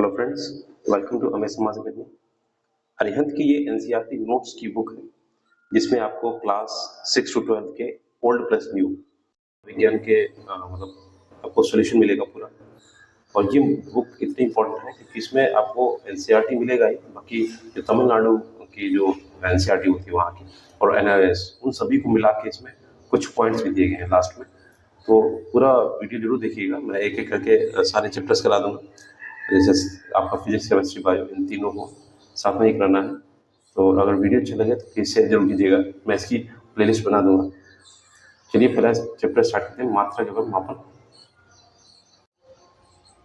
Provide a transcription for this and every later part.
Hello friends, welcome to Amazing Mass Academy. Arihant की ये NCERT notes की बुक है जिसमें आपको क्लास 6 टू 12 के ओल्ड प्लस न्यू विज्ञान के मतलब आपको सॉल्यूशन मिलेगा पूरा। और ये बुक इतनी इंपॉर्टेंट है क्योंकि इसमें आपको एनसीईआरटी मिलेगा ही, बाकी जो तमिलनाडु की जो एनसीईआरटी होती है वहाँ की और एनआईएस उन सभी को मिला के इसमें कुछ पॉइंट्स भी दिए गए हैं लास्ट में। तो पूरा वीडियो जरूर देखिएगा, मैं एक एक करके सारे चैप्टर्स करा दूंगा। जैसे आपका फिजिक्स केमिस्ट्री बायो इन तीनों को साथ में ही करना है। तो अगर वीडियो अच्छा लगे तो प्लीज शेयर जरूर कीजिएगा, मैं इसकी प्लेलिस्ट बना दूंगा। चलिए पहला चैप्टर स्टार्ट करते हैं, मात्रक एवं मापन।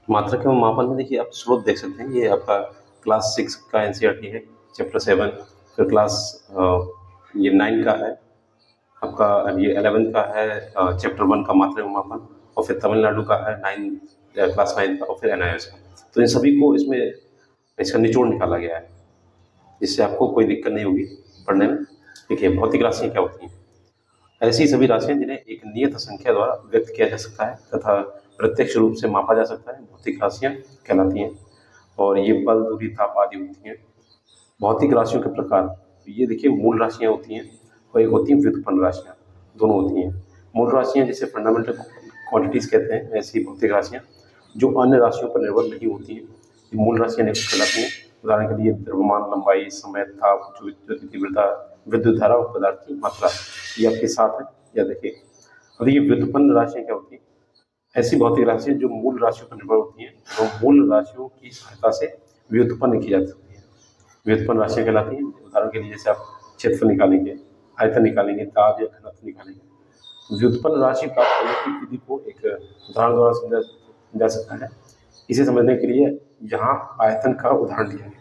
मात्रक एवं मापन में देखिए आप स्रोत देख सकते हैं, ये आपका क्लास 6 का एनसीईआरटी है चैप्टर 7, फिर क्लास ये 9 का है आपका, ये 11 का है चैप्टर 1 का मात्रक एवं मापन, और फिर तमिलनाडु का है क्लास 9 का, और फिर एनआईएस का। तो इन सभी को इसमें इसका निचोड़ निकाला गया है जिससे आपको कोई दिक्कत नहीं होगी पढ़ने में। देखिए भौतिक राशियाँ क्या होती हैं। ऐसी सभी राशियाँ जिन्हें एक नियत संख्या द्वारा व्यक्त किया जा सकता है तथा प्रत्यक्ष रूप से मापा जा सकता है, भौतिक राशियाँ कहलाती हैं। और ये बल, दूरी, ताप आदि होती हैं। भौतिक राशियों के प्रकार, ये देखिए मूल राशियाँ होती हैं और एक होती हैं व्युत्पन्न राशियाँ, दोनों होती हैं। मूल राशियाँ जिसे फंडामेंटल क्वांटिटीज़ कहते हैं, ऐसी भौतिक राशियाँ जो अन्य राशियों पर निर्भर नहीं होती हैं, ये मूल राशियाँ कहलाती हैं। उदाहरण के लिए द्रव्यमान, लंबाई, समय, ताप, विद्युत तीव्रता, विद्युत धारा और पदार्थ की मात्रा, ये आपके साथ है या देखिए। अब ये व्युत्पन्न राशियाँ क्या होती हैं। ऐसी भौतिक राशियाँ जो मूल राशियों पर निर्भर होती हैं, वो मूल राशियों की सहायता से व्युत्पन्न की जा सकती है, व्युत्पन्न राशियाँ कहलाती हैं। उदाहरण के लिए जैसे आप क्षेत्रफल निकालेंगे, आयतन निकालेंगे, दाब या घनत्व निकालेंगे। व्युत्पन्न राशि प्राप्त करने की विधि को एक उदाहरण द्वारा समझा जा सकता है। इसे समझने के लिए यहाँ आयतन का उदाहरण दिया है।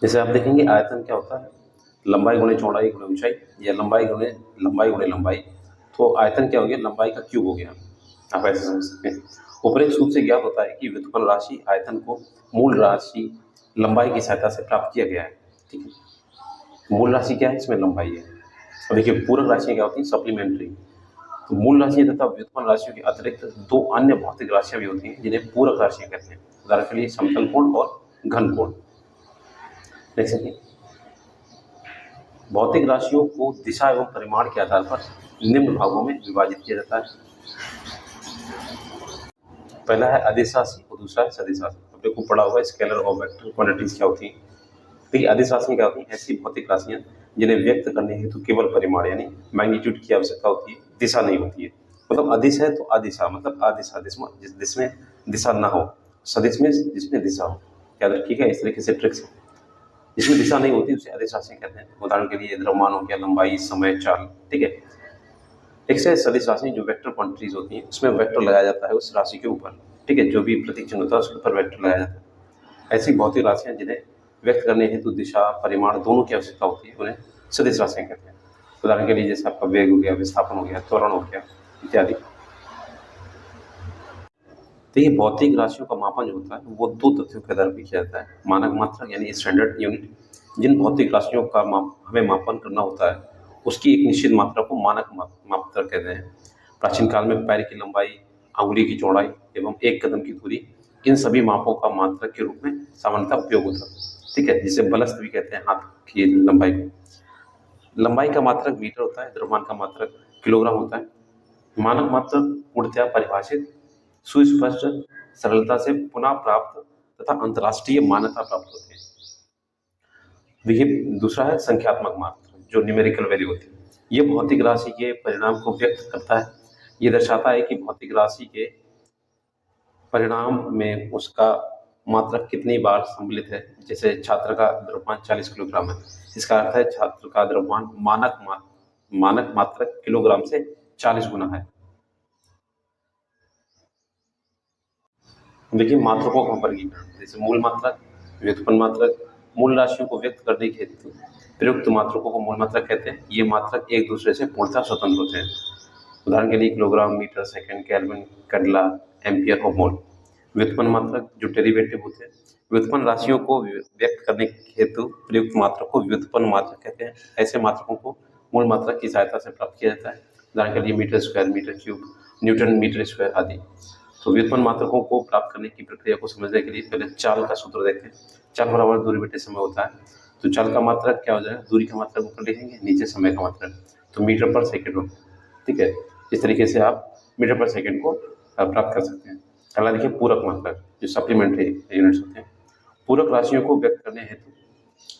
जैसे आप देखेंगे आयतन क्या होता है, लंबाई गुणे चौड़ाई गुणे ऊंचाई, या लंबाई गुणे लंबाई। तो आयतन क्या हो गया, लंबाई का क्यूब हो गया, आप ऐसे समझ सकते हैं। ऊपरी सूत्र से ज्ञात होता है कि व्युत्पन्न राशि आयतन को मूल राशि लंबाई की सहायता से प्राप्त किया गया है। ठीक है, मूल राशि क्या है, इसमें लंबाई है। और देखिए पूरक राशियाँ क्या होती हैं, सप्लीमेंट्री। तो मूल राशियाँ तथा व्युत्पन्न राशियों के अतिरिक्त दो अन्य भौतिक राशियाँ भी होती हैं जिन्हें पूरक राशियाँ कहते हैं। उदाहरण के लिए समतल कोण और घन कोण। देख सकते हैं भौतिक राशियों को दिशा एवं परिमाण के आधार पर निम्न भागों में विभाजित किया जाता है। पहला है अदिश राशि और दूसरा है सदिश राशि। अपने को पढ़ा हुआ स्केलर और वेक्टर क्वांटिटीज क्या होती हैं। देखिए अदिश राशियाँ क्या होती हैं, ऐसी भौतिक राशियाँ जिन्हें व्यक्त करने हेतु केवल परिमाण यानी मैग्नीट्यूड की आवश्यकता होती है, दिशा नहीं होती है। मतलब अदिश है तो अदिशा मतलब अदिशा, जिसमें दिशा ना हो, सदिश में जिसमें दिशा हो। याद रखिएगा, इस तरीके से ट्रिक्स है। जिसमें दिशा नहीं होती उसे अदिश राशि कहते हैं। उदाहरण के लिए द्रव्यमान हो गया, लंबाई, समय, चाल। ठीक है, एक से सदिश राशि जो वेक्टर क्वांटिटीज होती हैं उसमें वेक्टर लगाया जाता है उस राशि के ऊपर। ठीक है, जो भी प्रतीक चिन्ह होता है उसके ऊपर वेक्टर लगाया जाता है। ऐसी भौतिक राशियाँ जिन्हें व्यक्त करने हेतु दिशा परिमाण दोनों की आवश्यकता होती है उन्हें सदिश राशियाँ कहते हैं। उदाहरण के लिए जैसे आपका वेग हो गया, विस्थापन हो गया, त्वरण हो गया इत्यादि। तो ये भौतिक राशियों का मापन जो होता है वो दो तथ्यों के आधार पर किया जाता है। मानक मात्रक यानी स्टैंडर्ड यूनिट, जिन भौतिक राशियों का हमें मापन करना होता है उसकी एक निश्चित मात्रा को मानक मात्रक कहते हैं। प्राचीन काल में पैर की लंबाई, अंगुली की चौड़ाई एवं एक कदम की दूरी, इन सभी मापों का मात्रक के रूप में सामान्यतः उपयोग होता है। ठीक है, जिसे बलस्त भी कहते हैं हाथ की लंबाई को। लंबाई का मात्रक मीटर होता है, द्रव्यमान का मात्रक किलोग्राम होता है। मानक मात्रक पूर्णतया परिभाषित, सुस्पष्ट, सरलता से पुनः प्राप्त तथा अंतर्राष्ट्रीय मान्यता प्राप्त होते हैं। देखिए दूसरा है संख्यात्मक मात्रक, जो न्यूमेरिकल वैल्यू होती है। ये भौतिक राशि के परिणाम को व्यक्त करता है। ये दर्शाता है कि भौतिक राशि के परिणाम में उसका मात्रक कितनी बार सम्मिलित है। जैसे छात्र का द्रव्यमान 40 किलोग्राम है, इसका अर्थ है छात्र का द्रव्यमान मानक मात्रक किलोग्राम से 40 गुना है। देखिए मात्रकों का वर्गीकरण, जैसे मूल मात्रक, व्युत्पन्न मात्रक। मूल राशियों को व्यक्त करने के हेतु प्रयुक्त मात्रकों को मूल मात्रक कहते हैं। ये मात्रक एक दूसरे से पूर्णतः स्वतंत्र होते हैं। उदाहरण के लिए kilogram, metre, second, kelvin, candela, ampere और मोल। व्युत्पन्न मात्रक जो डेरिवेटिव होते हैं। व्युत्पन्न राशियों को व्यक्त करने के हेतु प्रयुक्त मात्रक को व्युत्पन्न मात्रक कहते हैं। ऐसे मात्रकों को मूल मात्रक की सहायता से प्राप्त किया जाता है। उदाहरण के लिए metre square, metre cube, newton metre square आदि। तो व्युत्पन्न मात्रकों को प्राप्त करने की प्रक्रिया को समझने के लिए पहले चाल का सूत्र देखते हैं। चाल बराबर दूरी बटे समय होता है। तो चाल का मात्रक क्या हो जाएगा, दूरी का मात्रक ऊपर लिखेंगे, नीचे समय का मात्रक, तो मीटर पर सेकेंड होगा। ठीक है, इस तरीके से आप मीटर पर सेकेंड को प्राप्त कर सकते हैं। अगला देखिए पूरक मात्रक, जो सप्लीमेंट्री यूनिट्स होते हैं। पूरक राशियों को व्यक्त करने हेतु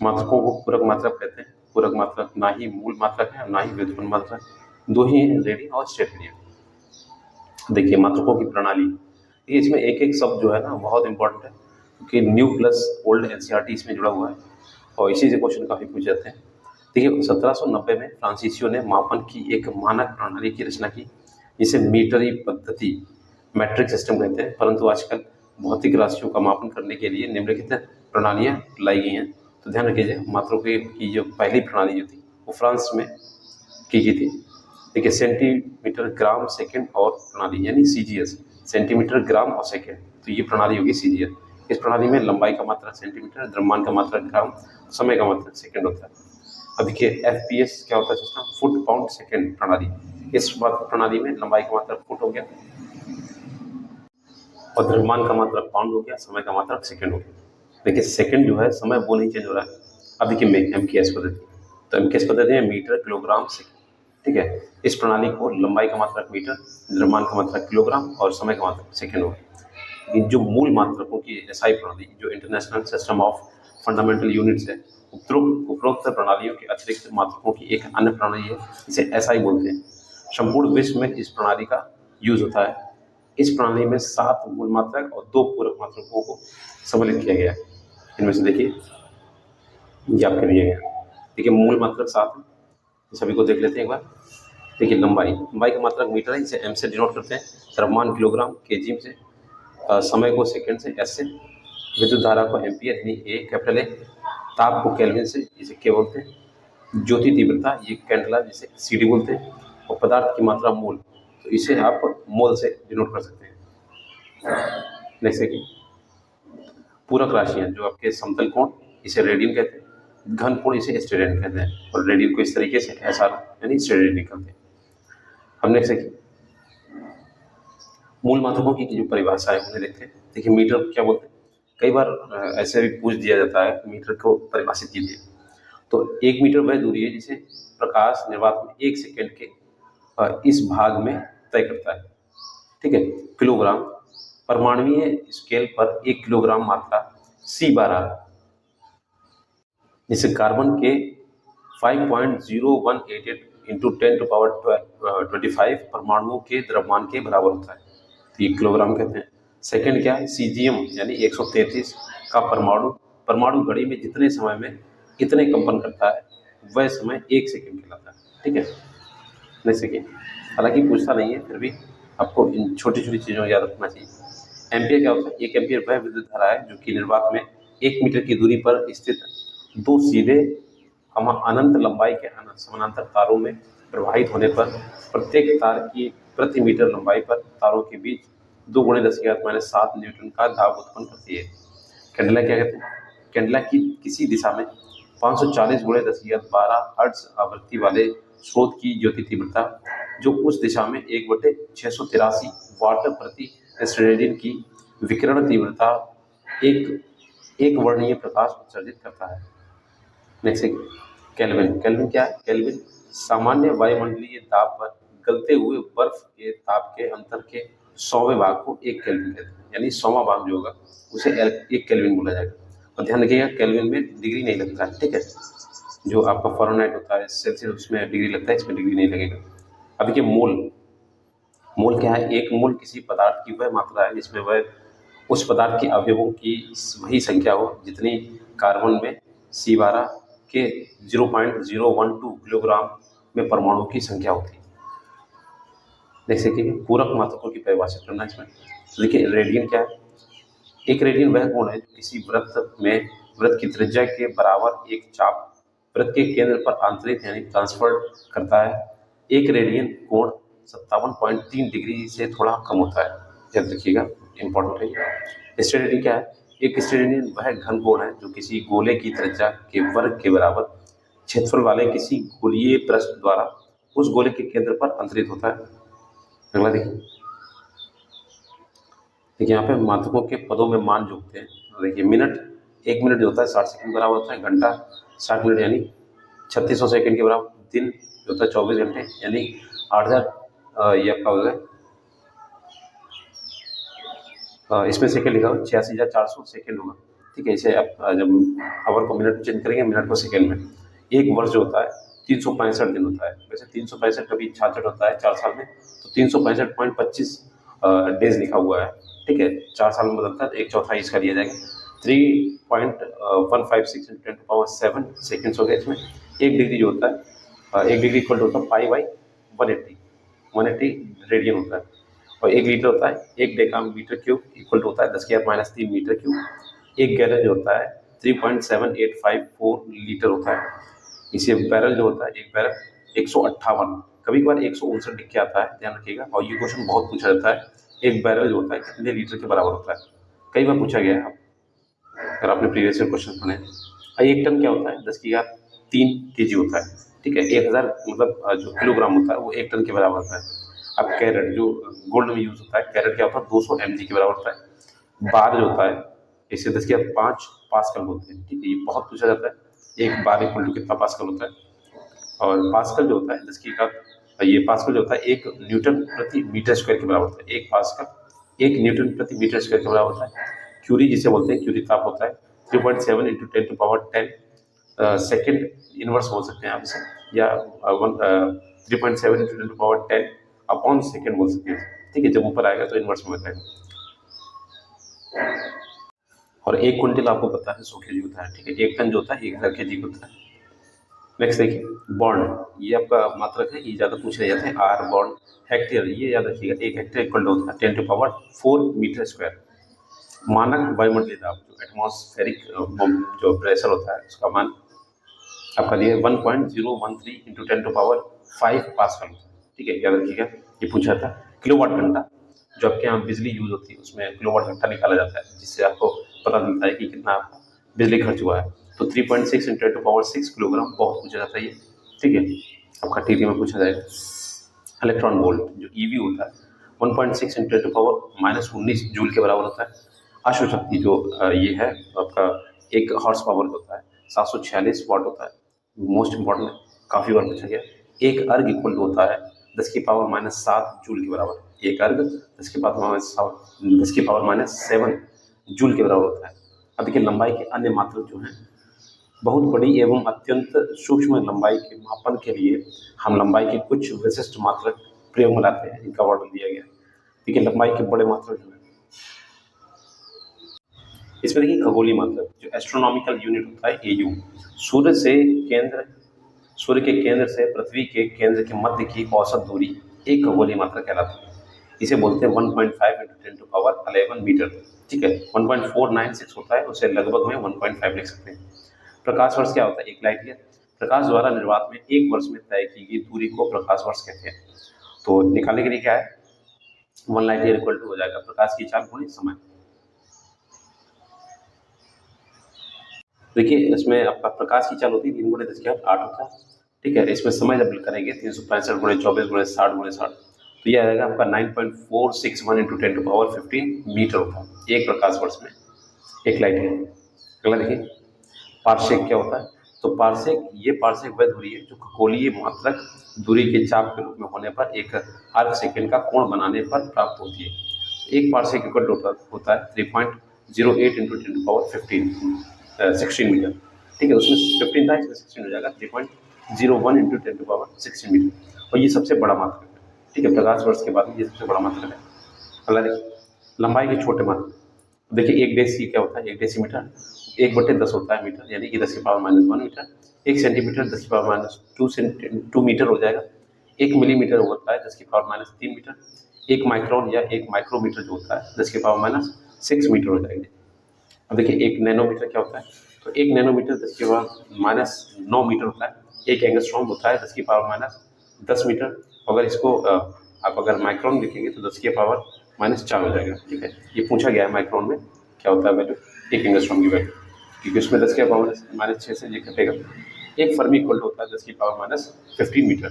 मात्रकों को पूरक मात्रक कहते हैं। पूरक मात्रक ना ही मूल मात्रक है, ना ही व्युत्पन्न मात्रक, दो ही हैं, रेडियन और स्टेरेडियन। देखिए मात्रकों की प्रणाली, ये इसमें एक एक शब्द जो है ना बहुत इंपॉर्टेंट है, क्योंकि न्यू प्लस ओल्ड एनसीईआरटी इसमें जुड़ा हुआ है और इसी से क्वेश्चन काफी पूछ जाते हैं। देखिए 1790 में फ्रांसीसियो ने मापन की एक मानक प्रणाली की रचना की, जिसे मीटरी पद्धति मैट्रिक सिस्टम कहते हैं। परंतु आजकल भौतिक राशियों का मापन करने के लिए निम्नलिखित प्रणालियां लाई गई हैं। तो ध्यान रखिए, मात्रों की जो पहली प्रणाली जो थी वो फ्रांस में की गई थी। देखिए सेंटीमीटर ग्राम सेकंड और प्रणाली यानी सीजीएस, सेंटीमीटर ग्राम और सेकंड, तो ये प्रणाली होगी सीजीएस। इस प्रणाली में लंबाई का मात्रक सेंटीमीटर, द्रव्यमान का मात्रक ग्राम, समय का मात्रक सेकंड होता है। अब देखिए एफपीएस क्या होता है सिस्टम, फुट पाउंड सेकंड प्रणाली। इस प्रणाली में लंबाई का मात्रक फुट हो गया और द्रव्यमान का मात्रक पाउंड हो गया, समय का मात्रक सेकंड हो गया। देखिए सेकंड जो है समय वो नहीं चेंज हो रहा है। अब देखिए एमकेएस पद्धति, तो एमकेएस पद्धति में मीटर किलोग्राम सेकंड। ठीक है, इस प्रणाली को लंबाई का मात्रक मीटर, द्रव्यमान का मात्रक किलोग्राम और समय का मात्रक सेकंड हो गया। जो मूल मात्रकों की एसआई प्रणाली, जो international system of fundamental units है, उपरोक्त प्रणालियों के अतिरिक्त मात्रकों की एक अन्य प्रणाली है, इसे एसआई बोलते हैं। संपूर्ण विश्व में इस प्रणाली का यूज होता है। इस प्रणाली में 7 मूल मात्रक और 2 पूरक मात्रकों को सम्मिलित किया गया है। इनमें से देखिए ये आपके दिए गए। देखिए मूल मात्रक 7 है, सभी को देख लेते हैं एक बार। देखिए लंबाई का मात्रक मीटर है, इसे एम से डिनोट करते हैं। द्रव्यमान किलोग्राम, केजी से, समय को सेकंड से, एस से, विद्युत धारा को एम्पियर यानी ए कैपिटल ए, ताप को केल्विन से, इसे के बोलते हैं। ज्योति तीव्रता ये कैंडला जिसे सीडी बोलते हैं। और पदार्थ की मात्रा मोल, तो इसे आप मोल से डिनोट कर सकते हैं। जैसे कि पूरक राशियां, जो आपके समतल कोण इसे रेडियन कहते हैं, घन कोण इसे स्टेरेडियन कहते हैं, और रेडियन को इस तरीके से एसआर यानी स्टेरेडियन निकलते हैं। हमने जैसे कि मूल मात्रकों की जो परिभाषा है उन्हें देखते हैं। देखिए मीटर क्या बोलते हैं, कई बार ऐसे भी पूछ दिया जाता है मीटर को परिभाषित कीजिए। तो 1 मीटर वह दूरी है जिसे प्रकाश निर्वात में 1 सेकंड के इस भाग में तय करता है। ठीक है, किलोग्राम, परमाणुीय स्केल पर 1 किलोग्राम मात्रा C12, जिसे कार्बन के 5.0188 इंटू 10⁻25 परमाणुओं के द्रव्यमान के बराबर होता है, तो ये किलोग्राम कहते हैं। सेकंड क्या है, सीजीएम यानी 133 का परमाणु घड़ी में जितने समय में इतने कंपन करता है वह समय 1 सेकंड कहलाता है। ठीक है, जैसे कि हालांकि पूछता नहीं है, फिर भी आपको इन छोटी छोटी चीज़ों को याद रखना चाहिए। एम्पियर क्या होता है, 1 एम्पियर वह विद्युत धारा है जो कि निर्वात में 1 मीटर की दूरी पर स्थित 2 सीधे अनंत लंबाई के समानांतर तारों में प्रवाहित होने पर प्रत्येक तार की प्रति मीटर लंबाई पर तारों के बीच 2 × 10⁻⁷ न्यूटन का दाब उत्पन्न करती है। कैंडेला क्या कहते हैं, कैंडेला की किसी दिशा में 540 × 10⁻12 हर्ट्ज आवृत्ति वाले स्रोत की ज्योति तीव्रता, जो उस दिशा में 1/683 वाट प्रति स्टेरेडियन की विकिरण तीव्रता एक वर्णीय प्रकाश उत्सर्जित करता है। नेक्स्ट केल्विन क्या है, केल्विन सामान्य वायुमंडलीय दाब पर गलते हुए बर्फ के ताप के अंतर के 100वें भाग को 1 केल्विन कहते हैं, यानी 100वां भाग जो होगा उसे 1 केल्विन बोला जाएगा। और ध्यान रखिएगा केल्विन में डिग्री नहीं लगता है। ठीक है, जो आपका फ़ारेनहाइट होता है, सेल्सियस, उसमें डिग्री लगता है, इसमें डिग्री नहीं लगेगा। अब देखिए मोल क्या है, 1 मोल किसी पदार्थ की वह मात्रा है जिसमें वह उस पदार्थ के अवयवों की वही संख्या हो जितनी कार्बन में C12 के 0.012 किलोग्राम में परमाणुओं की संख्या होती है। जैसे कि पूरक मात्रकों की परिभाषित करना इसमें, तो देखिए रेडियन क्या है, एक रेडियन वह कोण है जो किसी वृत्त की त्रिज्या के बराबर एक चाप वृत्त के केंद्र पर आंतरिक यानी ट्रांसफर करता है। एक रेडियन कोण 57.3 डिग्री से थोड़ा कम होता है, याद रखिएगा, इंपॉर्टेंट है। स्टेरेडियन क्या है, एक स्टेरेडियन वह घन कोण है जो किसी गोले की त्रिज्या के वर्ग के बराबर क्षेत्रफल वाले किसी गोलीय पृष्ठ द्वारा उस गोले के केंद्र पर अंतरित होता है। अगला देखिए देखिए यहाँ पे मात्रकों के पदों में मान जोड़ते हैं। देखिए मिनट, 1 मिनट जो होता है 60 सेकंड के बराबर होता है। घंटा 60 मिनट यानी 3600 सेकंड के बराबर। दिन जो होता है 24 घंटे यानी 8000, ये आपका हो गया, इसमें सेकंड लिखा हुआ 86,400 सेकंड होगा। ठीक है, इसे आप जब आवर को मिनट में चेंज करेंगे, मिनट को सेकंड में। एक वर्ष जो होता है 365 दिन होता है। वैसे 365 कभी 66 होता है 4 साल में, तो 365.25 डेज लिखा हुआ है। ठीक है, 4 साल में बदलता है तो एक चौथाई इसका दिया जाएगा। 3.156 × 10⁻7 सेकेंड्स हो गए इसमें। एक डिग्री जो होता है, 1 डिग्री इक्वल होता है पाई/180, 180 रेडियन होता है। और 1 लीटर होता है 1 डेकामीटर क्यूब इक्वल टू होता है 10⁻³ मीटर क्यूब। एक गैलन जो होता है 3.7854 लीटर होता है। इसे बैरल जो होता है, एक बैरल 158, कभी कभार 159 लिख के आता है, ध्यान रखिएगा। और ये क्वेश्चन बहुत पूछा जाता है, एक बैरल जो होता है कितने लीटर के बराबर होता है, कई बार पूछा गया है अगर आपने प्रीवियस ईयर क्वेश्चन पढ़े। और 1 टन क्या होता है, 10⁻³ kg होता है। ठीक है, 1000 मतलब जो किलोग्राम होता है वो 1 टन के बराबर होता है। अब कैरेट जो गोल्ड में यूज होता है, कैरेट क्या होता है 200 mg के बराबर होता है। बार जो होता है इसे 10⁻5 पास्कल बोलते हैं। ठीक है, ये बहुत पूछा जाता है, एक बार इक्वल टू कितना पास्कल होता है। और पास्कल जो होता है ये पास्कल जो होता है 1 न्यूटन प्रति मीटर स्क्वायर के बराबर होता है। एक पास्कल 1 न्यूटन प्रति मीटर स्क्वायर के बराबर होता है। क्यूरी जिसे बोलते हैं, क्यूरी ताप होता है 3.7 × 10⁻10 सेकेंड इनवर्स बोल सकते हैं आप इसे, या 3.7 × 10⁻10 अपॉन सेकेंड बोल सकते हैं। ठीक है, जब ऊपर आएगा तो इनवर्स में बताएगा। और 1 क्विंटल आपको पता है 100 kg होता है। ठीक है, 1 टन जो होता है 1000 kg होता है। नेक्स्ट देखिए, बॉन्ड, ये आपका मात्रक है, ये ज़्यादा पूछ रहे जाते हैं। आर बॉन्ड, हेक्टेयर, ये याद रखिएगा, 1 हेक्टेयर इक्वल होता है 10⁻4 मीटर स्क्वायर। मानक वायुमंडलीय दाब, जो एटमॉस्फेरिक जो प्रेशर होता है उसका मान आपका दिया 1.013 × 10⁵ पास्कल होता है। ठीक है, याद रखिएगा, ये पूछा था। किलोवाट घंटा, जो आपके यहाँ बिजली यूज होती है उसमें किलोवाट घंटा निकाला जाता है, जिससे आपको पता चलता है कि कितना आपका बिजली खर्च हुआ है। तो 3.6 × 10⁻6 किलोग्राम बहुत पूछा जाता है ये। ठीक है, आपका टीटी में पूछा जाएगा। इलेक्ट्रॉन वोल्ट जो ईवी होता है 1.6 × 10⁻19 जूल के बराबर होता है। अश्व शक्ति जो ये है आपका 1 हॉर्स पावर होता है 746 वाट होता है। मोस्ट इंपॉर्टेंट, काफ़ी बार पूछा गया। एक अर्ग इक्वल होता है 10⁻7 जूल के बराबर। एक अर्ग 10⁻7 जूल के बराबर होता है। अब देखिए लंबाई के अन्य मात्रक जो हैं, बहुत बड़ी एवं अत्यंत सूक्ष्म लंबाई के मापन के लिए हम लंबाई के कुछ विशिष्ट मात्रक प्रयोग में लाते हैं, इनका वर्णन दिया गया है। देखिए लंबाई के बड़े मात्रक जो है, इसमें देखिए खगोलीय मात्रक जो एस्ट्रोनॉमिकल यूनिट होता है AU, सूर्य के केंद्र से पृथ्वी के केंद्र के मध्य की औसत दूरी एक खगोलीय मात्रक कहलाती है। इसे बोलते हैं 1.5 × 10⁻11 मीटर। ठीक है, 1496 होता है, उसे लगभग में 1.5 लिख सकते हैं। प्रकाश वर्ष क्या होता है, 1 लाइट ईयर। प्रकाश द्वारा निर्वात में 1 वर्ष में तय की गई दूरी को प्रकाश वर्ष कहते हैं। तो निकालने के लिए क्या है, 1 लाइट ईयर इक्वल टू हो जाएगा प्रकाश की चाल गुणित समय। देखिए इसमें आपका प्रकाश की चाल होती है 3 × 10⁸ होता है। ठीक है, इसमें समय जब करेंगे 365 × 24 × 60 × 60, तो यह आएगा आपका 9.461 × 10⁻15 मीटर होता है एक प्रकाश वर्ष में 1 लाइट ईयर। अगला देखिए पारसेक क्या होता है। तो पारसेक वह दूरी है जो खगोलीय मात्रक दूरी के चाप के रूप में होने पर एक अर्ध सेकंड का कोण बनाने पर प्राप्त होती है। एक पारसेक इक्वल होता है 3.08 × 10⁻16 मीटर। ठीक है, उसमें 15 था, इसमें 16 हो जाएगा 3.01 × 10⁻16 मीटर। और ये सबसे बड़ा मात्रक है। ठीक है, प्रकाश वर्ष के बाद ये सबसे बड़ा मात्रक है। अगला देखिए लंबाई के छोटे मात्रक। देखिए 1 डेसी क्या होता है, 1 डेसीमीटर 1/10 होता है मीटर, यानी कि 10⁻−1 मीटर। 1 सेंटीमीटर 10⁻2 मीटर हो जाएगा। 1 मिलीमीटर होता है 10⁻3 मीटर। 1 माइक्रोन या 1 माइक्रोमीटर जो होता है 10⁻6 मीटर हो जाएंगे। अब देखिए 1 नैनोमीटर क्या होता है। तो 1 नैनोमीटर 10⁻9 मीटर होता है। 1 एंगस्ट्रॉम होता है 10⁻10 मीटर। अगर इसको आप अगर माइक्रोन लिखेंगे तो 10⁻4 हो जाएगा। ठीक है, ये पूछा गया है माइक्रोन में क्या होता है वैल्यू, 1 एंगस्ट्रॉम की वैल्यू, क्योंकि उसमें 10⁻6 से ये घटेगा। 1 फर्मी इक्वल होता है 10⁻15 मीटर।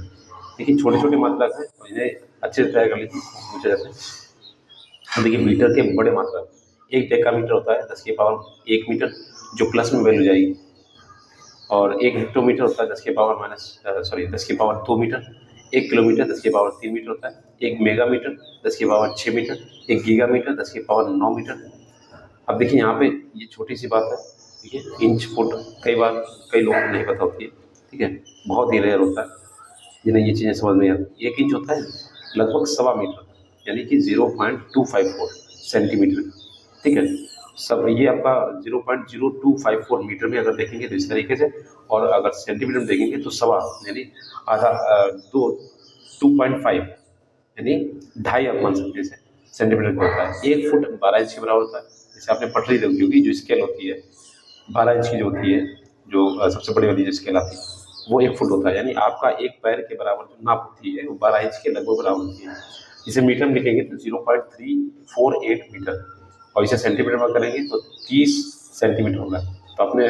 देखिए छोटे छोटे मात्रक हैं और इन्हें अच्छे से तय कर लीजिए, पूछा जाता है। देखिए मीटर के बड़े मात्रा, एक डेकामीटर होता है 10 की पावर 1 मीटर, जो प्लस में वैल्यू जाएगी, और एक हेक्टोमीटर होता है 10 की पावर 2 मीटर, 1 किलोमीटर 10 की पावर 3 मीटर होता है, एक मेगामीटर 10 की पावर 6 मीटर, एक गीगामीटर 10 की पावर 9 मीटर। अब देखिए यहाँ पे ये छोटी सी बात है, ठीक है, इंच फुट कई बार कई लोगों को नहीं पता होती है, ठीक है, बहुत ही रेयर होता है जिन्हें ये चीज़ें समझ में आती। 1 इंच होता है लगभग 1.25 मीटर, यानी कि 0.254 सेंटीमीटर, ठीक है। सब ये आपका 0.0254 मीटर में अगर देखेंगे तो इस तरीके से, और अगर सेंटीमीटर में देखेंगे तो सवा यानी आधा, 2.5 यानी ढाई आप मान सकते हैं सेंटीमीटर का होता है। 1 फुट 12 इंच के बराबर होता है। जैसे आपने पटरी देखी होगी, जो स्केल होती है 12 इंच की जो होती है, जो सबसे बड़ी वाली जो स्केल आती है वो 1 फुट होता है, यानी आपका एक पैर के बराबर जो नाप होती है वो 12 इंच के लगभग बराबर होती है। इसे मीटर में लिखेंगे तो 0.348 मीटर, और इसे सेंटीमीटर में करेंगे तो 30 सेंटीमीटर होगा। तो आपने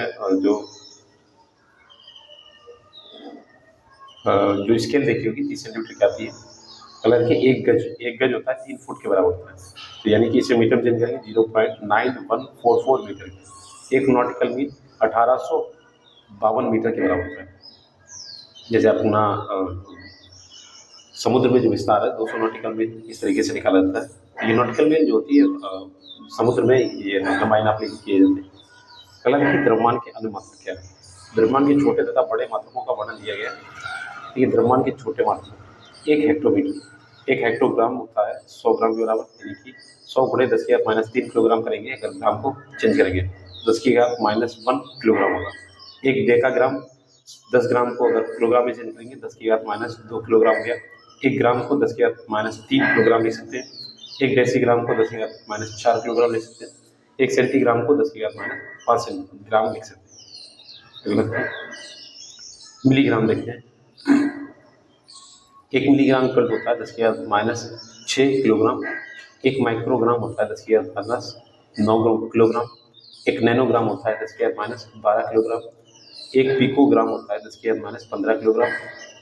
जो स्केल देखी होगी 30 सेंटीमीटर की आती है। कलर के एक गज होता है 3 फुट के बराबर होता है, तो यानी कि इसे मीटर में चेंज करेंगे 0.9144 मीटर। एक नॉटिकल मील 1852 मीटर के बराबर होता है। जैसे अपना समुद्र में जो विस्तार है 200 नॉटिकल मील, इस तरीके से निकाला जाता है। ये नॉटिकल मील जो होती है समुद्र में ये लंबाई नापने के किए जाते हैं। अगला देखिए द्रव्यमान के अन्य मात्रक क्या है। द्रव्यमान के छोटे तथा बड़े मात्रकों का वर्णन दिया गया है। ये द्रव्यमान के छोटे मात्रक, एक हेक्टोमीटर, एक हेक्टोग्राम होता है 100 ग्राम के बराबर, यानी कि 100 गुणे 10 की घात -3 किलोग्राम करेंगे, अगर ग्राम को चेंज करेंगे 10 की घात -1 किलोग्राम होगा। एक डेकाग्राम, 10 ग्राम को अगर किलोग्राम में चेंज करेंगे 10 की घात -2 किलोग्राम हो गया। एक ग्राम को 10 की घात -3 किलोग्राम लिख सकते हैं। एक डेसीग्राम को 10 की घात -4 किलोग्राम लिख सकते हैं। एक सेंटीग्राम को 10 की घात -5 ग्राम लिख सकते हैं। मिलीग्राम देखते हैं। एक मिलीग्राम इक्वल होता है 10 की घात -6 किलोग्राम। एक माइक्रोग्राम होता है 10 की घात -9 किलोग्राम। एक नैनोग्राम होता है 10 की घात -12 किलोग्राम। एक पिकोग्राम होता है 10 की घात -15 किलोग्राम।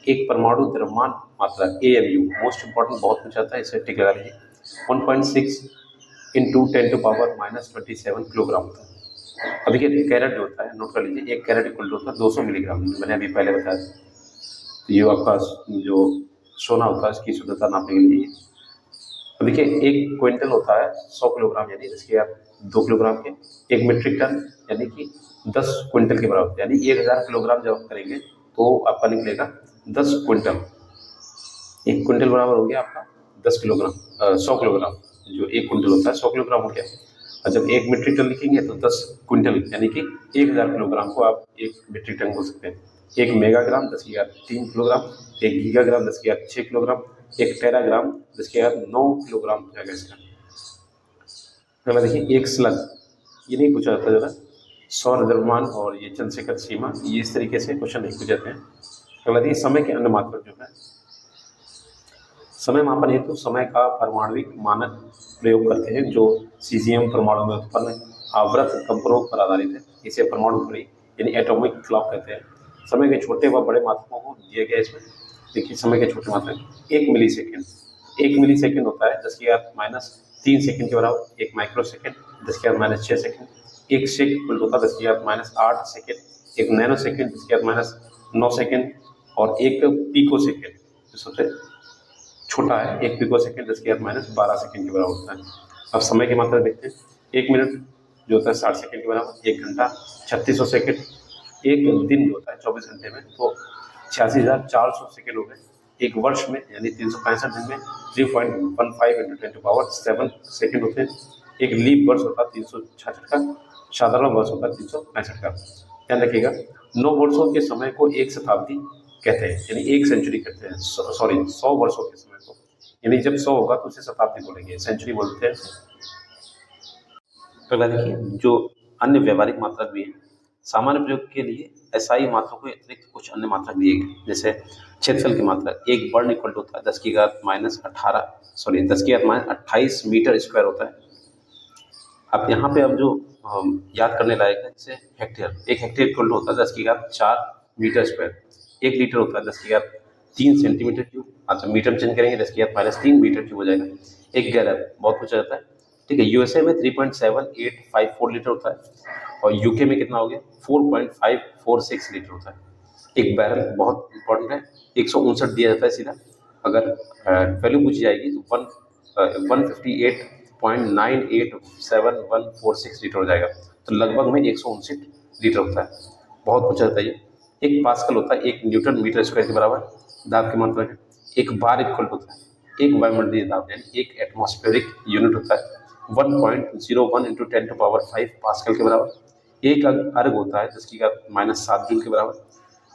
एक परमाणु द्रव्यमान मात्रा AMU, मोस्ट इंपॉर्टेंट, बहुत पूछा जाता है, इसे टिक लगा लीजिए, 1.6 इंटू 10⁻27 किलोग्राम होता है। अब देखिए कैरेट जो होता है, नोट कर लीजिए, एक कैरेट इक्वल होता है 200 मिलीग्राम, मैंने अभी पहले बताया था। तो ये आपका जो सोना होता है इसकी शुद्धता नापने के लिए। तो देखिए एक क्विंटल होता है 100 किलोग्राम, यानी इसके आप 2 किलोग्राम के। एक मीट्रिक टन यानी कि 10 क्विंटल के बराबर, यानी 1000 किलोग्राम जब आप करेंगे तो आपका निकलेगा 10 क्विंटल। एक क्विंटल बराबर हो गया आपका 10 किलोग्राम, 100 किलोग्राम, जो एक क्विंटल होता है 100 किलोग्राम हो गया। और जब एक मीट्रिक टन लिखेंगे तो 10 क्विंटल यानी कि 1000 किलोग्राम को आप एक मीट्रिक टन बोल सकते हैं। एक मेगाग्राम 10 की घात 3 किलोग्राम। एक गीगाग्राम 10 की घात 6 किलोग्राम। एक टेराग्राम 10 की घात 9 किलोग्राम हो जाएगा इसका। अगला देखिए एक स्लग, ये नहीं पूछा जाता ज़्यादा। सौर द्रव्यमान और ये चंद्रशेखर सीमा, ये इस तरीके से क्वेश्चन नहीं पूछे जाते हैं। अगला देखिए समय के अन्य मात्रक जो है, समय मापन हेतु समय का परमाणुविक मानक प्रयोग करते हैं, जो सीजियम परमाणु में उत्पन्न आवर्त कंपनों पर आधारित है। इसे परमाणु घड़ी यानी एटॉमिक क्लॉक कहते हैं। समय के छोटे व बड़े मात्रकों को दिए गए इसमें। देखिए समय के छोटे मात्रक 1 मिली सेकेंड, 1 मिली सेकेंड होता है 10 की घात -3 सेकेंड के बराबर। एक माइक्रो सेकेंड 10 की घात -6 सेकेंड। एक सेकंड होता है 10 की घात -8 सेकेंड। एक नैनो सेकेंड 10 की घात -9 सेकेंड, और एक पिको सेकेंड जो सबसे छोटा है, एक पिको सेकेंड 10 की घात -12 सेकेंड के बराबर होता है। अब समय की मात्रा देखते हैं। 1 मिनट जो होता है 60 सेकेंड के बराबर। 1 घंटा 3600 सेकेंड। एक दिन जो होता है 24 घंटे में तो 86,400 सेकेंड हो गए। एक वर्ष में यानी 365 दिन में 3.15 इंटू 10⁻7 सेकेंड होते हैं। एक लीप वर्ष होता है 366 का। साधारण वर्ष होता है 365 का। ध्यान रखिएगा, 9 वर्षों के समय को एक शताब्दी कहते हैं, यानी एक सेंचुरी कहते हैं। सॉरी 100 वर्षों के समय को, यानी जब 100 होगा तो उसे शताब्दी बोलेंगे, सेंचुरी बोलते हैं। अगला देखिए जो अन्य व्यावहारिक मात्रक भी हैं। सामान्य प्रयोग के लिए SI मात्रकों के अतिरिक्त कुछ अन्य मात्रक दिए गए, जैसे क्षेत्रफल की मात्रा। एक वर्ग इक्वल होता है 10 की घात -28 मीटर स्क्वायर होता है। अब यहाँ पे अब जो याद करने लायक है, जैसे हेक्टेयर। एक हेक्टेयर इक्वल होता है 10 की घात 4 मीटर स्क्वायर। एक लीटर होता है 10 की घात 3 सेंटीमीटर क्यूब। अच्छा मीटर में चेंज करेंगे 10 की घात -3 मीटर क्यूब हो जाएगा। एक गैलन बहुत पूछा जाता है, ठीक है। यूएसए में 3.7854 लीटर होता है और यूके में कितना हो गया 4.546 लीटर होता है। एक बैरल बहुत इंपॉर्टेंट है, 159 दिया जाता है सीधा। अगर वैल्यू पूछी जाएगी तो 158.987146 लीटर हो जाएगा। तो लगभग में 159 लीटर होता है, बहुत कुछ रहता है ये। एक पास्कल होता है 1 न्यूटन मीटर स्क्वायर के बराबर, दाब की मात्रा है। एक बार इक्वल होता है एक वायुमंडलीय दाब, यानी एक एटमॉस्फेरिक यूनिट होता है 1.01 इंटू 10⁵ पास्कल के बराबर। एक अर्ग होता है 10⁻⁷ जूल के बराबर।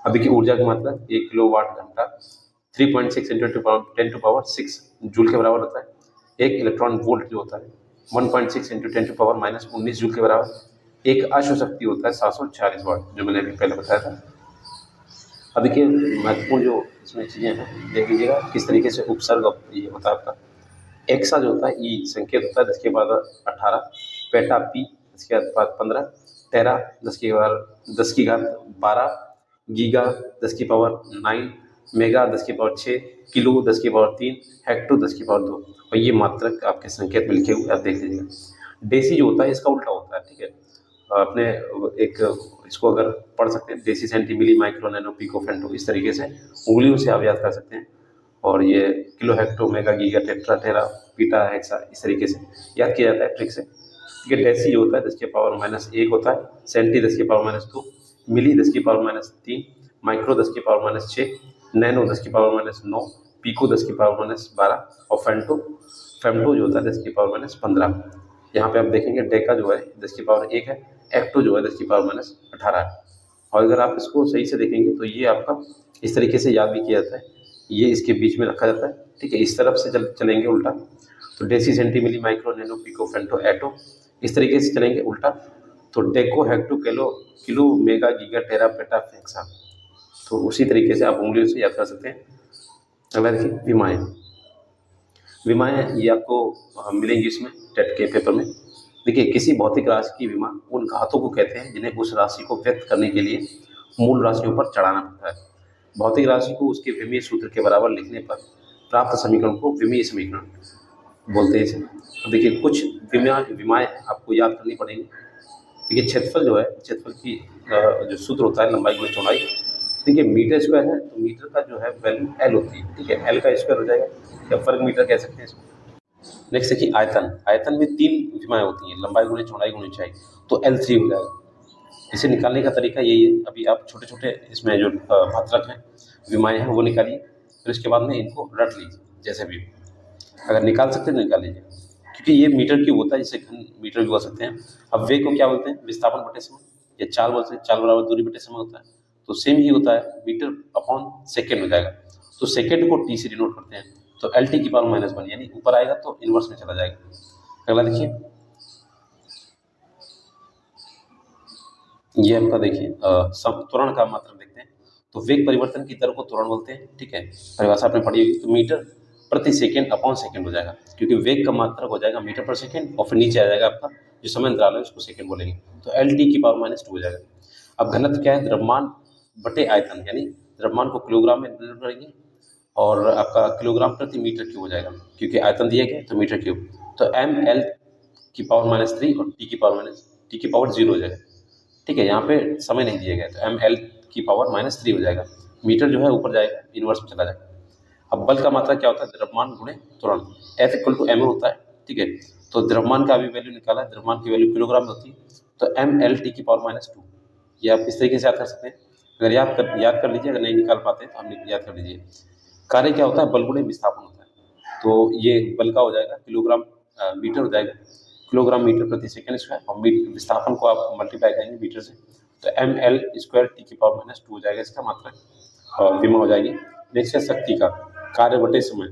अभी की ऊर्जा की मात्रा 1 किलोवाट घंटा 3.6 इंटू 10⁻⁶ जूल के बराबर होता है। एक इलेक्ट्रॉन वोल्ट जो होता है 1.6 इंटू 10⁻⁻19 जूल के बराबर। एक अश्व शक्ति होता है 746 वाट, जो मैंने अभी पहले बताया था। अब देखिए महत्वपूर्ण जो इसमें चीज़ें हैं देख लीजिएगा किस तरीके से उपसर्ग ये होता है आपका। एक्सा जो होता है ई संकेत होता है 10⁻18, पेटा पी 10⁻15, टेरा 10⁻12, गीगा 10⁻9, मेगा 10⁻6, किलो 10⁻3, हेक्टो 10⁻2। और ये मात्रक आपके संकेत में लिखे हुए आप देख लीजिएगा। डेसी जो होता है इसका उल्टा होता है, ठीक है। आपने एक इसको अगर पढ़ सकते हैं deci, centi, milli, micro, nano, pico, फेंटो, इस तरीके से उंगलियों से आप याद कर सकते हैं। और ये kilo, hecto, mega, giga, tetra, tera, peta, hexa, इस तरीके से याद किया जाता है ट्रिक से। ठीक है। डेसी जो होता है 10⁻⁻1 होता है, सेंटी 10⁻2, मिली 10⁻3, माइक्रो 10⁻6, नैनो 10⁻9, पिको 10⁻12 और फेम्टो जो होता है 10⁻15। यहाँ पे आप देखेंगे डेका जो है 10⁻1 है, एक्टो जो है 10⁻18 है। और अगर आप इसको सही से देखेंगे तो ये आपका इस तरीके से याद भी किया जाता है, ये इसके बीच में रखा जाता है, ठीक है। इस तरफ से चलेंगे उल्टा तो deci, centi, milli, micro, nano, pico, femto, atto, इस तरीके से चलेंगे उल्टा तो deca, hecto, kilo, mega, giga, tera, peta, hexa. तो उसी तरीके से आप उंगलियों से याद कर सकते हैं। अगला देखिए विमाएँ। विमाएँ ये आपको मिलेंगी इसमें टेट के पेपर में। देखिए किसी भौतिक राशि की विमा उन घातों को कहते हैं जिन्हें उस राशि को व्यक्त करने के लिए मूल राशियों पर चढ़ाना पड़ता है। भौतिक राशि को उसके विमीय सूत्र के बराबर लिखने पर प्राप्त समीकरण को विमीय समीकरण बोलते हैं इसे। तो देखिए कुछ विमाएँ आपको याद करनी पड़ेंगी। देखिए क्षेत्रफल जो है, क्षेत्रफल की जो सूत्र होता है लंबाई गुणा चौड़ाई। देखिए मीटर स्क्वायर है तो मीटर का जो है वैल्यू एल होती है, ठीक है। एल का स्क्वायर हो जाएगा या वर्ग मीटर कह सकते हैं इसको। नेक्स्ट देखिए आयतन। आयतन में 3 विमाएँ होती हैं, लंबाई गुणा चौड़ाई गुणा ऊंचाई, तो L3 हो जाएगा। इसे निकालने का तरीका यही है, अभी आप छोटे-छोटे इसमें जो मात्रक हैं, विमाएँ हैं वो निकालिए, फिर उसके बाद में इनको रट लीजिए जैसे भी। अगर निकाल सकते हैं तो निकाल लीजिए, क्योंकि ये मीटर क्यूब होता है, जिसे घन मीटर भी बोल सकते हैं। अब वेग को क्या बोलते हैं? विस्थापन बटे समय, या चाल बोलते हैं, चाल बराबर दूरी बटे समय होता है। तो सेम ही होता है, मीटर अपॉन सेकेंड हो जाएगा। तो सेकेंड को टी से डिनोट करते हैं, तो एल टी की पावर -1, यानी ऊपर आएगा तो इनवर्स में चला जाएगा। अगला देखिए, ये आपका देखिए त्वरण का मात्रक देखते हैं। तो वेग परिवर्तन की दर को त्वरण बोलते हैं, ठीक है। परिभाषा आपने पढ़ी होगी, तो मीटर प्रति सेकेंड अपॉन सेकेंड हो जाएगा, क्योंकि वेग का मात्रक हो जाएगा मीटर पर सेकेंड और फिर नीचे आ जाएगा आपका जो समय अंतराल है उसको सेकेंड बोलेंगे, तो एल टी की पावर -2 हो जाएगा। अब घनत्व क्या है? द्रव्यमान बटे आयतन, यानी द्रव्यमान को किलोग्राम में डिनोट करेंगे और आपका किलोग्राम प्रति मीटर क्यूब हो जाएगा, क्योंकि आयतन दिया गया है तो मीटर क्यूब। तो एम एल की पावर -3 और टी की पावर 0 हो जाएगा, ठीक है। यहाँ पे समय नहीं दिया गया, तो एम एल की पावर -3 हो जाएगा। मीटर जो है ऊपर जाएगा, इनवर्स में चला जाएगा। अब बल का मात्रा क्या होता है? द्रव्यमान गुणे त्वरण, F = m होता है, ठीक है। तो द्रव्यमान का भी वैल्यू निकाला है, द्रव्यमान की वैल्यू किलोग्राम में होती है, तो एम एल टी की पावर -2, ये आप इस तरीके से याद कर सकते हैं। अगर याद कर लीजिए, अगर नहीं निकाल पाते तो हम याद कर लीजिए। कार्य क्या होता है? बल गुणे विस्थापन होता है, तो ये बल का हो जाएगा किलोग्राम मीटर हो जाएगा, किलोग्राम मीटर प्रति सेकेंड स्क्वायर, और विस्थापन को आप मल्टीप्लाई करेंगे मीटर से, तो एम एल स्क्वायर टी की पावर -2 हो जाएगा इसका मात्रक, विमा हो जाएगी। नेक्स्ट है शक्ति का, कार्य बटे समय।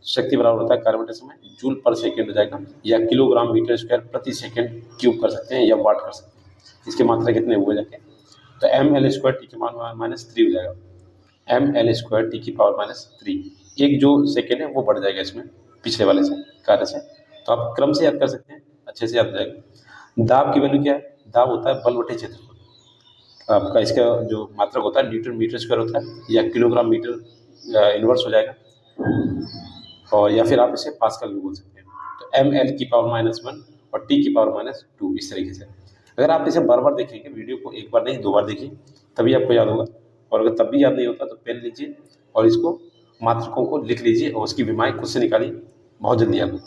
शक्ति बराबर होता है कार्य बटे समय, जूल पर सेकेंड हो जाएगा, या किलोग्राम मीटर स्क्वायर प्रति सेकेंड क्यूब कर सकते हैं, या वाट कर सकते हैं। इसके मात्रा कितने हुए जाके, तो एम एल स्क्वायर टी की पावर -3 हो जाएगा, एम एल स्क्वायर टी की पावर -3। एक जो सेकेंड है वो बढ़ जाएगा इसमें पिछले वाले से, कार्य से, तो आप क्रम से याद कर सकते हैं, अच्छे से याद हो जाएगा। दाब की वैल्यू क्या है? दाब होता है बल बटे क्षेत्रफल। आपका इसका जो मात्रक होता है न्यूटन मीटर स्क्वायर होता है, या किलोग्राम मीटर इनवर्स हो जाएगा, और या फिर आप इसे पास्कल भी बोल सकते हैं। तो एम एल की पावर -1 और टी की पावर -2, इस तरीके से। अगर आप इसे बार बार देखेंगे, वीडियो को एक बार नहीं 2 बार देखिए, तभी आपको याद होगा। और अगर तब भी याद नहीं होता तो पेन लीजिए और इसको मात्रकों को लिख लीजिए और उसकी विमाएँ खुद से निकालिए, बहुत जल्दी आपको।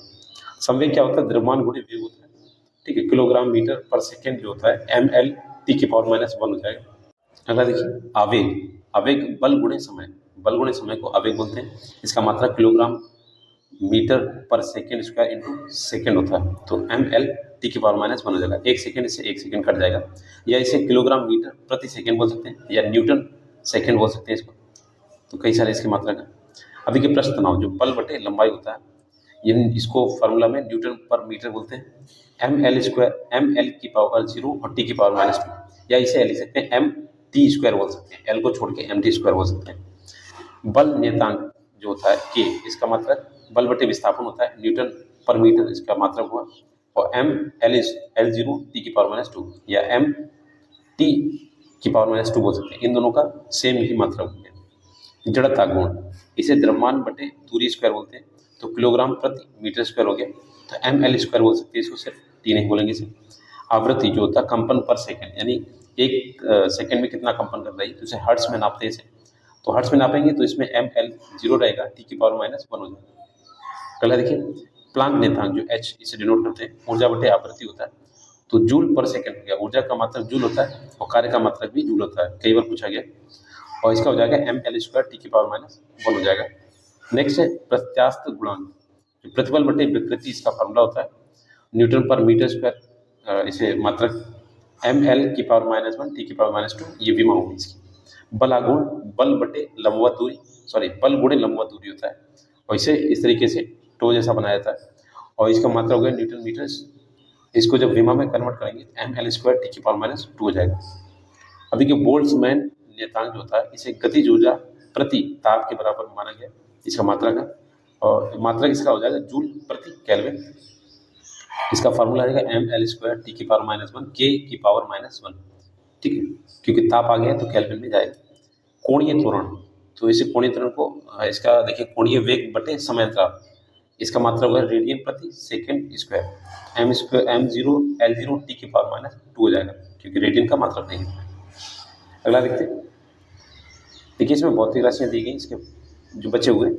संवेग क्या होता है? द्रव्यमान गुणे वेग होता है, ठीक है। किलोग्राम मीटर पर सेकेंड जो होता है एम एल टी की पावर -1 हो जाएगा। अगला देखिए आवेग। आवेग बल गुणे समय, बल गुणे समय को आवेग बोलते हैं। इसका मात्रा किलोग्राम मीटर पर सेकेंड स्क्वायर इंटू सेकेंड होता है, तो एम एल टी की पावर -1 हो जाएगा। 1 सेकेंड से 1 सेकेंड कट जाएगा, या इसे किलोग्राम मीटर प्रति सेकेंड बोल सकते हैं, या न्यूटन सेकेंड बोल सकते हैं इसको। तो कई सारे इसकी मात्रा का। अब देखिए पृष्ठ तनाव, जो बल बटे लंबाई होता है, ये इसको फार्मूला में न्यूटन पर मीटर बोलते हैं। M L square, M L की पावर 0 और टी की पावर -2, या इसे लिख सकते हैं एम टी स्क्वायर बोल सकते हैं, एल को छोड़ के एम टी स्क्वायर बोल सकते हैं। बल नियतांक जो होता है के, इसका मात्रक बल बटे विस्थापन होता है, न्यूटन पर मीटर इसका मात्रक हुआ। और एम एल 0 टी की पावर -2 या एम टी की पावर -2 बोल सकते हैं। इन दोनों का सेम ही मात्रक हो गया। जड़ता गुण, इसे द्रव्यमान बटे दूरी स्क्वायर बोलते हैं, तो किलोग्राम प्रति मीटर स्क्वायर हो गया, तो एम एल स्क्वायर बोल सकते हैं इसको, सिर्फ टी नहीं बोलेंगे इसे। आवृत्ति जो होता है कंपन पर सेकंड, यानी एक सेकंड में कितना कंपन कर रही है, तो इसे हर्ट्ज में नापते हैं इसे। तो हर्ट्ज में नापेंगे तो इसमें एम एल 0 रहेगा, टी की पावर -1 हो जाएगा। अगला देखिए प्लांक नियतांक, जो एच इसे डिनोट करते हैं, ऊर्जा बटे आवृत्ति होता है, तो जूल पर सेकंड हो गया। ऊर्जा का मात्रक जूल होता है और कार्य का मात्रक भी जूल होता है, कई बार पूछा गया। और इसका हो जाएगा एम एल स्क्वायर टी की पावर -1 हो जाएगा। नेक्स्ट है प्रत्यास्थ गुणांक, जो प्रतिबल बटे विकृति, इसका फार्मूला होता है न्यूटन पर मीटर स्क्वायर, इसे मात्रक एम एल की पावर -1 टी की पावर -2, ये विमा होगी इसकी। बलागुण, बल बटे लंबवत दूरी, सॉरी बल गुणे लंबवत दूरी होता है, और इसे इस तरीके से टो जैसा बनाया जाता है, और इसका मात्रा हो गया न्यूटन मीटर। इसको जब विमा में कन्वर्ट करेंगे एम एल स्क्वायर टी की पावर -2 हो जाएगा। अब देखिए बोल्ट्जमैन नियतांक जो होता है, इसे गतिज ऊर्जा प्रति ताप के बराबर माना गया, इसका मात्रक है, और मात्रक इसका हो जाएगा जूल प्रति केल्विन। इसका फार्मूला रहेगा एम एल स्क्वायर टी की पावर -1 के की पावर -1, ठीक है, क्योंकि ताप आ गया तो केल्विन में जाएगा। कोणीय त्वरण, तो इसे कोणीय त्वरण को इसका देखिए कोणीय वेग बटे समय अंतराल, इसका मात्रक होगा रेडियन प्रति second square. M 0 L 0 T की पावर -2 हो जाएगा, क्योंकि रेडियन का मात्रक नहीं है। अगला देखते हैं, देखिए इसमें भौतिक राशियाँ दी गई, इसके जो बचे हुए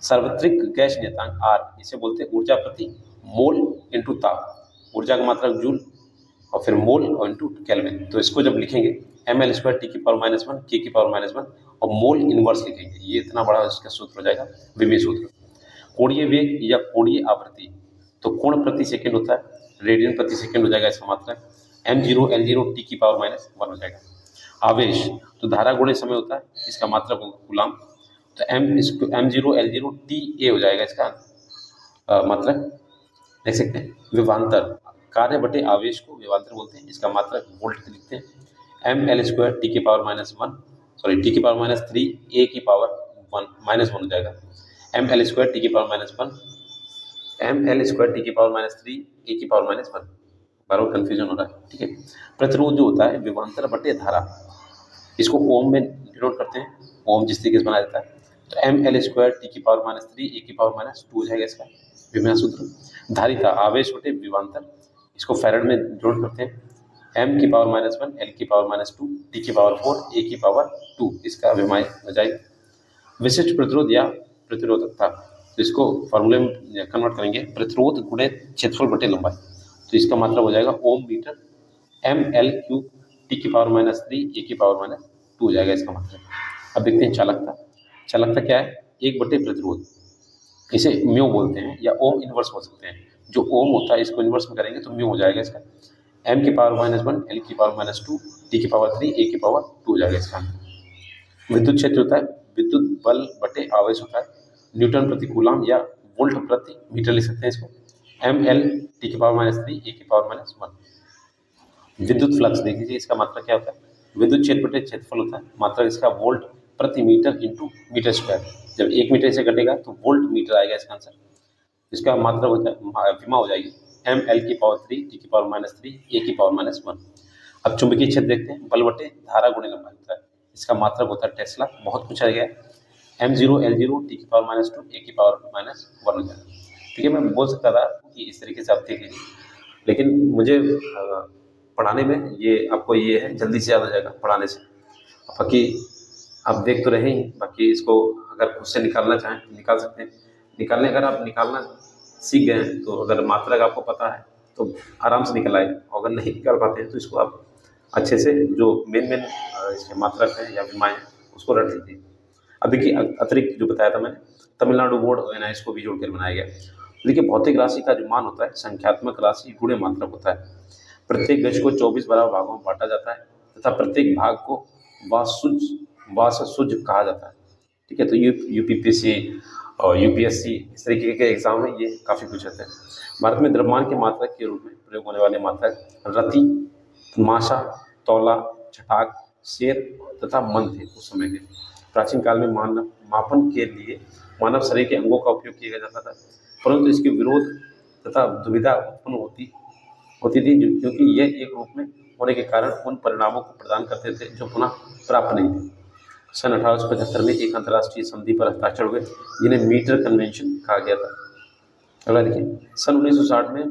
सार्वत्रिक गैस नियतांक आर, इसे बोलते हैं ऊर्जा प्रति मोल इंटू ताप। ऊर्जा का मात्रक जूल और फिर मोल और इंटू केल्विन। तो इसको जब लिखेंगे एम एल स्क्वायर टी की पावर -1 के की पावर -1 और मोल इनवर्स लिखेंगे, ये इतना बड़ा इसका सूत्र हो जाएगा, विमीय सूत्र। कोणीय वेग या कोणीय आवृत्ति, तो कोण प्रति सेकंड होता है, रेडियन प्रति सेकंड हो जाएगा इसका मात्रक, एम 0 एल 0 टी की पावर -1 हो जाएगा। आवेश, तो धारा गुणे समय होता है, इसका मात्रक होगा कूलाम, तो एम 0 एल 0 टी ए हो जाएगा इसका मात्रक। देख सकते हैं विभवांतर, कार्य बटे आवेश को विभवांतर बोलते हैं, इसका मात्रक वोल्ट लिखते हैं। एम एल स्क्वायर टी की पावर -1, सॉरी टी की पावर -3 ए की पावर -1 हो जाएगा। एम एल स्क्वायर टी की power -1, M L square T की पावर -3 ए की पावर -1, बार कंफ्यूजन हो रहा है, ठीक है। प्रतिरोध जो होता है विभवांतर बटे धारा, इसको ओम में डिनोट करते हैं, ओम जिस तरीके से बनाया जाता है, तो एम एल स्क्वायर टी की पावर -3 ए की पावर -2 हो जाएगा इसका विमेय सूत्र। धारिता, आवेश बटे विभवांतर, इसको फैराड में डिनोट करते हैं, एम की पावर -1 एल की पावर -2 टी की पावर 4 ए की पावर 2, इसका विमेय हो जाएगा। विशिष्ट प्रतिरोध या प्रतिरोधकता, तो इसको फॉर्मूले में कन्वर्ट करेंगे प्रतिरोध गुणे क्षेत्रफल बटे लंबाई, तो इसका मतलब हो जाएगा ohm metre M L cube T की पावर -3 ए की पावर -2 हो जाएगा इसका मतलब। अब देखते हैं चालकता। चालकता क्या है? एक बटे प्रतिरोध, इसे म्यू बोलते हैं या ओम इनवर्स बोल सकते हैं। जो ओम होता है इसको इनवर्स में करेंगे तो म्यू हो जाएगा इसका, एम की पावर -1 एल की पावर -2 टी की पावर 3 ए की पावर 2 हो जाएगा इसका। विद्युत क्षेत्र होता है विद्युत बल बटे आवेश होता है, न्यूटन प्रति कूलाम या वोल्ट प्रति मीटर लिख सकते हैं इसको, एम एल टी की पावर -3 ए की पावर -1। विद्युत फ्लक्स देख लीजिए, इसका मात्रा क्या होता है? विद्युत क्षेत्र बटे क्षेत्रफल होता है, मात्रा इसका वोल्ट प्रति मीटर इंटू मीटर स्क्वायर। जब 1 मीटर से घटेगा तो वोल्ट मीटर आएगा इसका आंसर। इसका मात्रा हो जाए विमा हो जाएगी एम एल की पावर 3 टी की पावर -3 ए की पावर -1। अब चुंबकीय क्षेत्र देखते हैं, बल बटे धारा गुणे लंबाई होता है, इसका मात्रक होता है टेस्ला, बहुत पूछा गया है। एम 0 एल 0 टी की पावर -2 ए की पावर -1 हो जाएगा। ठीक है, मैं बोल सकता था कि इस तरीके से आप देख लीजिए, लेकिन मुझे पढ़ाने में ये आपको ये है जल्दी से याद हो जाएगा पढ़ाने से। बाकी आप देख तो रहे ही, बाकी इसको अगर खुद से निकालना चाहें तो निकाल सकते हैं। निकालने अगर आप निकालना सीख गए हैं तो अगर मात्रक आपको पता है तो आराम से निकल आएगा, और अगर नहीं निकाल पाते हैं तो इसको आप अच्छे से जो मेन इसके मात्रक हैं या विमाएँ हैं उसको रट लीजिए। अब देखिए अतिरिक्त जो बताया था मैंने, तमिलनाडु बोर्ड और एनआईएस को भी जोड़ कर बनाया गया। देखिए भौतिक राशि का जो मान होता है संख्यात्मक राशि गुणे मात्रक होता है। प्रत्येक गज को 24 बराबर भागों में बांटा जाता है तथा प्रत्येक भाग को वाससुज कहा जाता है। ठीक है, तो यूपीपीएससी और यूपीएससी इस तरीके के एग्जाम में ये काफ़ी पूछे जाते हैं। भारत में द्रव्यमान के मात्रक के रूप में प्रयोग होने वाले मात्रक रति, माशा, तौला, छटाक, शेर तथा मन थे उस समय के। प्राचीन काल में मानव मापन के लिए मानव शरीर के अंगों का उपयोग किया जाता था, परंतु इसके विरोध तथा दुविधा उत्पन्न होती थी क्योंकि यह एक रूप में होने के कारण उन परिणामों को प्रदान करते थे जो पुनः प्राप्त नहीं थे। सन 1875 में एक अंतर्राष्ट्रीय संधि पर हस्ताक्षर हुए जिन्हें मीटर कन्वेंशन कहा गया था। अगला देखिए, सन 1960 में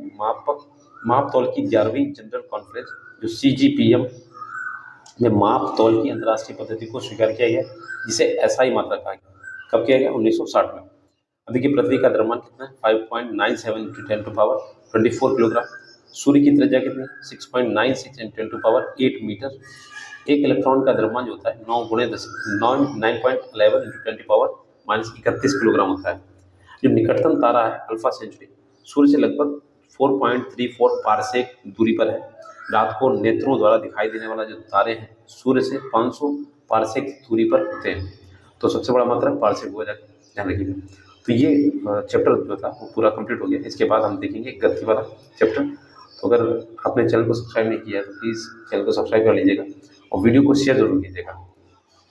माप तौल की 11वीं जनरल कॉन्फ्रेंस जो CGPM में माप तौल की अंतर्राष्ट्रीय पद्धति को स्वीकार किया गया, जिसे SI मात्रक कहा गया। कब किया गया? 1960 में। अब देखिए पृथ्वी का द्रव्यमान कितना है? 5.97 × 10⁻24 किलोग्राम। सूर्य की त्रिज्या कितनी? 6.96 × 10⁻8 मीटर। एक इलेक्ट्रॉन का द्रव्यमान जो होता है 9.11 × 10⁻31 किलोग्राम होता है। जो निकटतम तारा है अल्फा सेंचुरी सूर्य से लगभग 4.34 पारसेक दूरी पर है। रात को नेत्रों द्वारा दिखाई देने वाला जो तारे हैं सूर्य से 500 पारसेक दूरी पर होते हैं। तो सबसे बड़ा मात्रक पारसेक हो जाएगा, ध्यान रखिएगा। तो ये चैप्टर जो था वो पूरा कंप्लीट हो गया। इसके बाद हम देखेंगे गति वाला चैप्टर। तो अगर आपने चैनल को सब्सक्राइब नहीं किया है तो प्लीज़ चैनल को सब्सक्राइब कर लीजिएगा और वीडियो को शेयर जरूर कीजिएगा।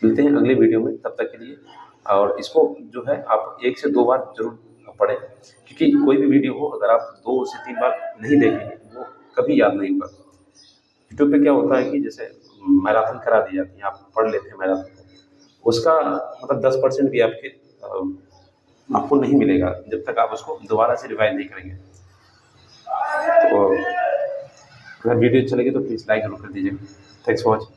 मिलते हैं अगले वीडियो में, तब तक के लिए। और इसको जो है आप 1 से 2 बार जरूर पढ़ें, क्योंकि कोई भी वीडियो हो अगर आप 2 से 3 बार नहीं देखेंगे वो कभी याद नहीं होगा। यूट्यूब पे क्या होता है कि जैसे मैराथन करा दी जाती है, आप पढ़ लेते हैं मैराथन को, उसका मतलब 10% भी आपको नहीं मिलेगा जब तक आप उसको दोबारा से रिवाइज नहीं करेंगे। तो अगर वीडियो अच्छा लगे तो प्लीज़ लाइक जरूर कर दीजिएगा। Thanks for watching.